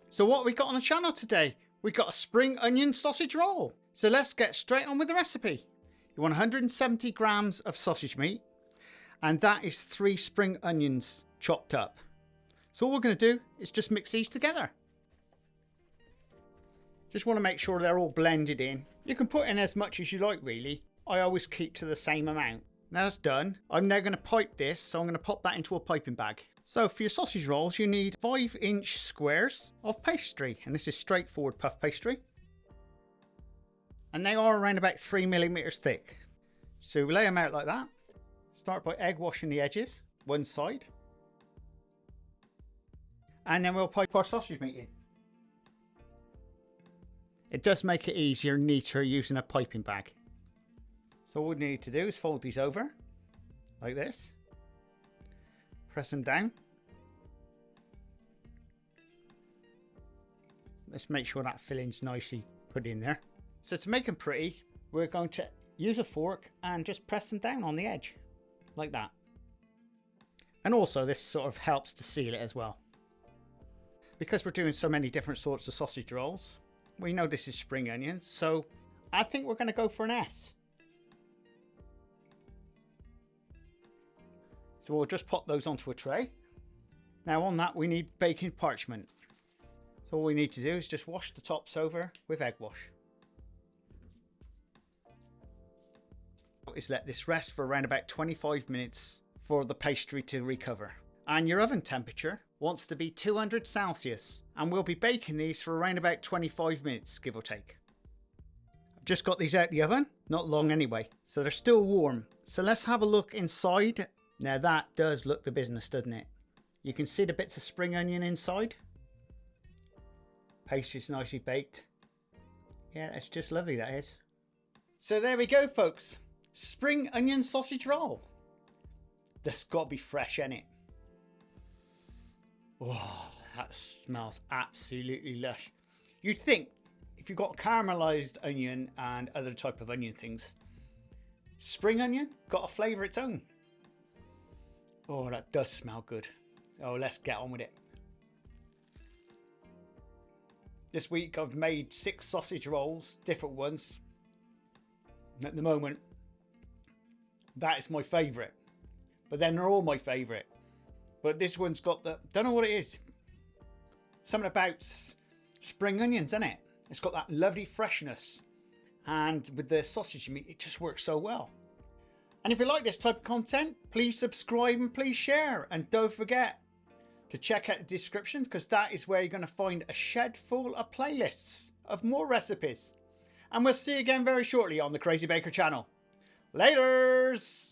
So what we got on the channel today? We got a spring onion sausage roll. So let's get straight on with the recipe. You want 170 grams of sausage meat, and that is 3 spring onions chopped up. So all we're going to do is just mix these together. Just want to make sure they're all blended in. You can put in as much as you like really. I always keep to the same amount. Now that's done. I'm now going to pipe this, so I'm going to pop that into a piping bag. So for your sausage rolls, you need 5-inch squares of pastry, and this is straightforward puff pastry. And they are around about 3 millimeters thick. So we lay them out like that. Start by egg washing the edges, one side. And then we'll pipe our sausage meat in. It does make it easier and neater using a piping bag. So all we need to do is fold these over, like this. Press them down. Let's make sure that filling's nicely put in there. So to make them pretty, we're going to use a fork and just press them down on the edge, like that. And also this sort of helps to seal it as well. Because we're doing so many different sorts of sausage rolls, we know this is spring onions, so I think we're going to go for an S. So we'll just pop those onto a tray. Now on that we need baking parchment. So all we need to do is just wash the tops over with egg wash. Is let this rest for around about 25 minutes for the pastry to recover. And your oven temperature wants to be 200 Celsius, and we'll be baking these for around about 25 minutes, give or take. I've just got these out the oven, not long anyway, so they're still warm. So let's have a look inside. Now that does look the business, doesn't it? You can see the bits of spring onion inside. Pastry's nicely baked. Yeah, it's just lovely, that is. So there we go, folks. Spring onion sausage roll. That's got to be fresh, ain't it? Oh, that smells absolutely lush. You'd think if you've got caramelized onion and other type of onion things, spring onion got a flavour its own. Oh, that does smell good. Oh, let's get on with it. This week I've made 6 sausage rolls, different ones. At the moment, that is my favourite. But then they're all my favourite. But this one's got the, don't know what it is. Something about spring onions, isn't it? It's got that lovely freshness. And with the sausage meat, it just works so well. And if you like this type of content, please subscribe and please share. And don't forget to check out the descriptions, because that is where you're going to find a shed full of playlists of more recipes. And we'll see you again very shortly on the Crazy Baker channel. Laters!